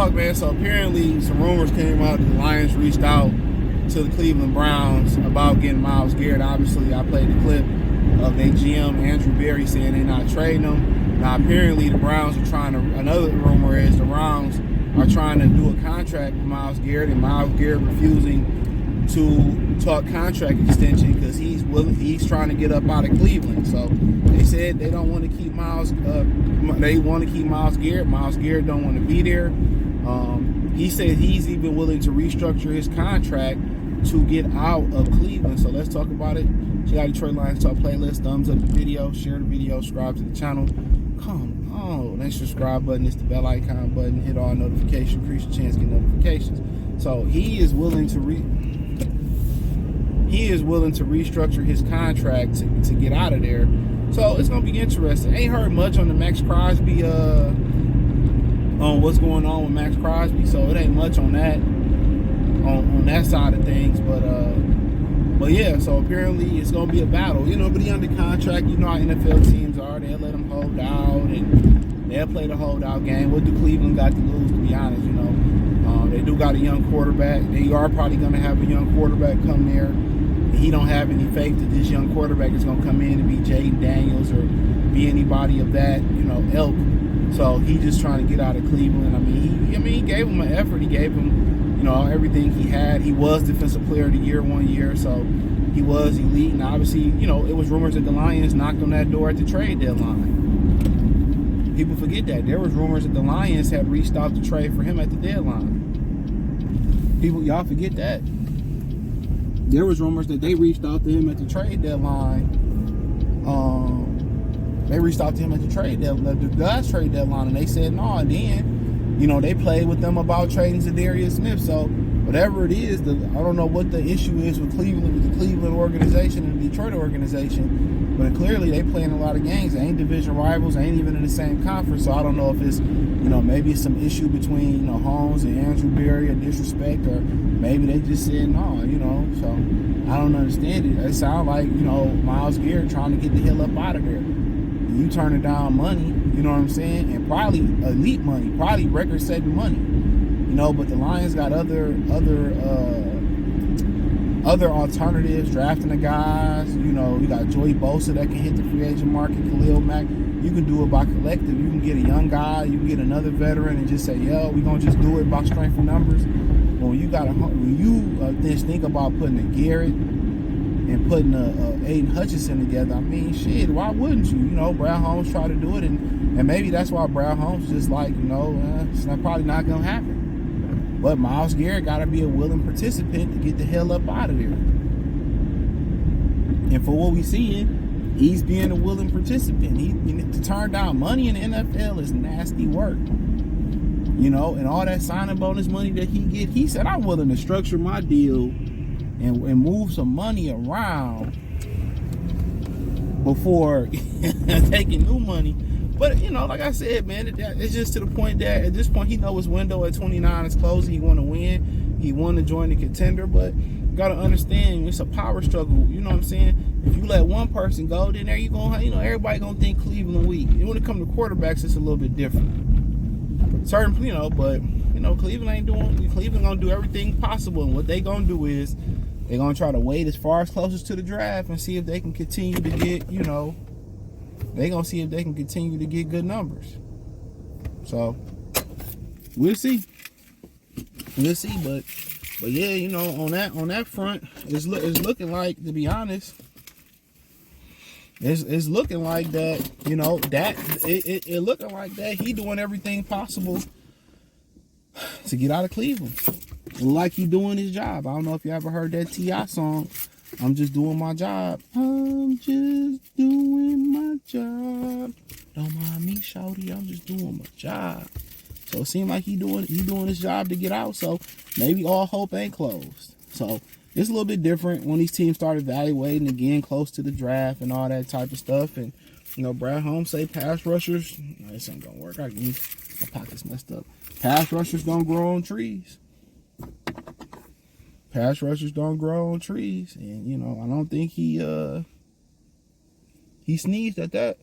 talk, man. So apparently some rumors came out that the Lions reached out to the Cleveland Browns about getting Myles Garrett. Obviously, I played the clip of their GM, Andrew Berry, saying they're not trading him. Now, apparently the Browns are trying to, another rumor is the Browns are trying to do a contract with Myles Garrett, and Myles Garrett refusing to talk contract extension because he's trying to get up out of Cleveland. So they said they don't want to keep Myles. They want to keep Myles Garrett. Myles Garrett don't want to be there. He said he's even willing to restructure his contract to get out of Cleveland. So let's talk about it. Check out Detroit Lions Talk playlist. Thumbs up the video, share the video, subscribe to the channel. Come on, that subscribe button is the bell icon button. Hit all notifications, increase your chance to get notifications. So he is willing to restructure his contract to get out of there. So it's gonna be interesting. Ain't heard much on the Max Crosby on what's going on with Max Crosby, so it ain't much on that on that side of things. But yeah, so apparently it's gonna be a battle, you know. But he under contract, you know how NFL teams are. They'll let him hold out and they'll play the holdout game. What do Cleveland got to lose, to be honest? You know, they do got a young quarterback. They are probably gonna have a young quarterback come there. He don't have any faith that this young quarterback is gonna come in and be Jaden Daniels or be anybody of that, you know, ilk. So he just trying to get out of Cleveland. I mean, he gave him an effort. He gave him, you know, everything he had. He was Defensive Player of the Year one year, so he was elite. And obviously, you know, it was rumors that the Lions knocked on that door at the trade deadline. People forget that. There was rumors that the Lions had reached out to trade for him at the deadline. Y'all forget that. There was rumors that they reached out to him at the trade deadline. They reached out to him at the trade deadline, the last trade deadline, and they said no. And then, you know, they played with them about trading Zadarius Smith. So whatever it is, I don't know what the issue is with Cleveland, with the Cleveland organization and the Detroit organization, but clearly they playing a lot of games. They ain't division rivals. They ain't even in the same conference. So I don't know if it's, you know, maybe it's some issue between, you know, Holmes and Andrew Berry or disrespect, or maybe they just said no, you know. So I don't understand it. It sounds like, you know, Myles Garrett trying to get the hell up out of there. You turning down money, you know what I'm saying, and probably elite money, probably record-setting money, you know. But the Lions got other alternatives, drafting the guys. You know, you got Joey Bosa that can hit the free agent market, Khalil Mack. You can do it by collective. You can get a young guy, you can get another veteran, and just say, yo, we're gonna just do it by strength of numbers. But when you just think about putting a Garrett and putting a Aiden Hutchinson together, I mean, shit, why wouldn't you? You know, Brad Holmes tried to do it, and maybe that's why Brad Holmes just like, you know, it's probably not going to happen. But Myles Garrett got to be a willing participant to get the hell up out of there. And for what we seeing, he's being a willing participant. To turn down money in the NFL is nasty work. You know, and all that signing bonus money that he said, I'm willing to structure my deal and move some money around before taking new money. But, you know, like I said, man, it's just to the point that at this point he knows his window at 29 is closing. He want to win. He want to join the contender. But you got to understand, it's a power struggle. You know what I'm saying? If you let one person go, then there you going, you know, everybody going to think Cleveland weak. And when it comes to quarterbacks, it's a little bit different. Certain, you know, but, you know, Cleveland going to do everything possible. And what they going to do is they're going to try to wait as far as closest to the draft and see if they can continue to get, you know, they're going to see if they can continue to get good numbers. So, we'll see. We'll see, but yeah, you know, on that front, it's looking like, to be honest, it's looking like that, you know, that it looking like that he doing everything possible to get out of Cleveland. Like he doing his job. I don't know if you ever heard that T.I. song, I'm just doing my job. I'm just doing my job. Don't mind me, shawty, I'm just doing my job. So it seemed like he doing his job to get out. So maybe all hope ain't closed. So it's a little bit different when these teams start evaluating again close to the draft and all that type of stuff. And, you know, Brad Holmes say pass rushers, no, this ain't gonna work. My pocket's messed up. Pass rushers don't grow on trees. Pass rushers don't grow on trees. And, you know, I don't think he sneezed at that.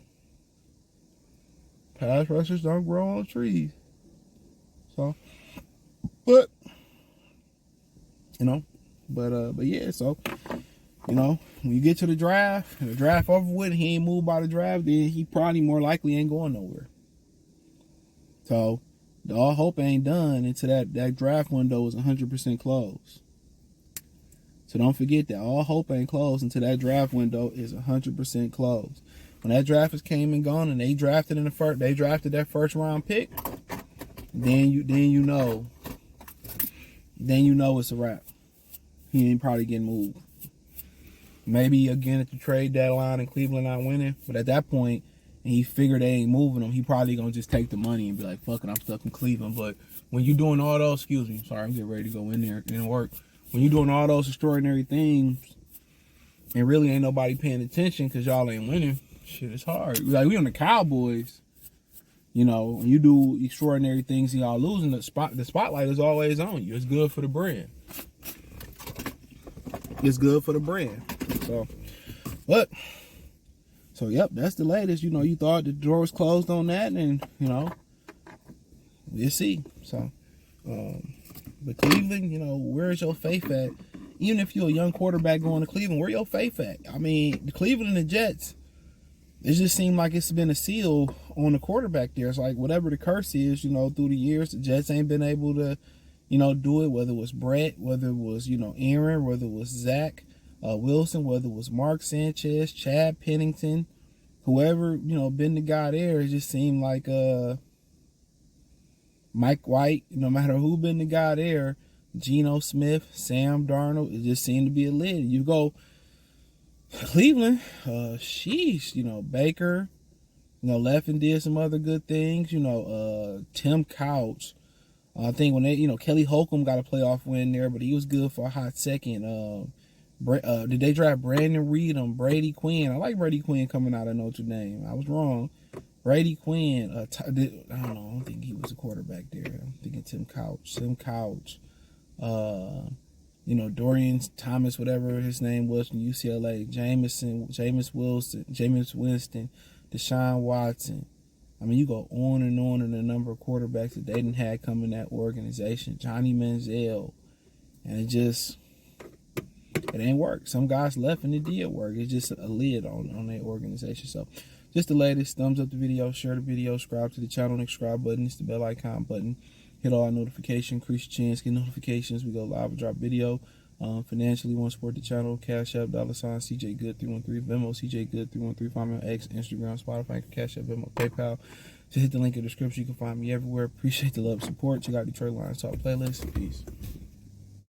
Pass rushers don't grow on trees. So But but yeah. So when you get to the draft over with, he ain't moved by the draft, then he probably more likely ain't going nowhere. So all hope ain't done until that draft window is 100% closed. So don't forget that all hope ain't closed until that draft window is 100% closed. When that draft is came and gone, and they drafted that first round pick, then you know it's a wrap. He ain't probably getting moved. Maybe again at the trade deadline and Cleveland not winning, but at that point, and he figured they ain't moving him, he probably gonna just take the money and be like, fuck it, I'm stuck in Cleveland. But when you doing all those, excuse me, sorry, I'm getting ready to go in there and work. When you doing all those extraordinary things and really ain't nobody paying attention because y'all ain't winning, shit, it's hard. Like, we on the Cowboys, when you do extraordinary things and y'all losing, the spotlight is always on you. It's good for the brand. It's good for the brand. So yep, that's the latest. You thought the door was closed on that, and we'll see. So but Cleveland, where's your faith at? Even if you're a young quarterback going to Cleveland, where your faith at? I mean, the Cleveland and the Jets, it just seemed like it's been a seal on the quarterback there. It's like whatever the curse is, through the years, the Jets ain't been able to, do it, whether it was Brett, whether it was, Aaron, whether it was Zach Wilson, whether it was Mark Sanchez, Chad Pennington, whoever, been the guy there. It just seemed like Mike White, no matter who been the guy there, Geno Smith, Sam Darnold, it just seemed to be a lid. You go Cleveland, sheesh, Baker, left and did some other good things, Tim Couch. I think when they, Kelly Holcomb got a playoff win there, but he was good for a hot second. Did they draft Brandon Reed on Brady Quinn? I like Brady Quinn coming out of Notre Dame. I was wrong. Brady Quinn, I don't think he was a quarterback there. I'm thinking Tim Couch. Dorian Thomas, whatever his name was from UCLA. Jameis Winston, Deshaun Watson. I mean, you go on and on in the number of quarterbacks that they didn't have come in that organization. Johnny Manziel. And it ain't work. Some guys left and it did work. It's just a lid on their organization. So, just the latest. Thumbs up the video, share the video, subscribe to the channel, and subscribe button. It's the bell icon button. Hit all our notifications, increase your chance, get notifications. We go live and drop video. Financially, want to support the channel, Cash App, $ CJ Good 313, Venmo, CJ Good 313, find me on X, Instagram, Spotify, Cash App, Venmo, PayPal. Just hit the link in the description. You can find me everywhere. Appreciate the love and support. Check out Detroit Lions Talk playlist. Peace.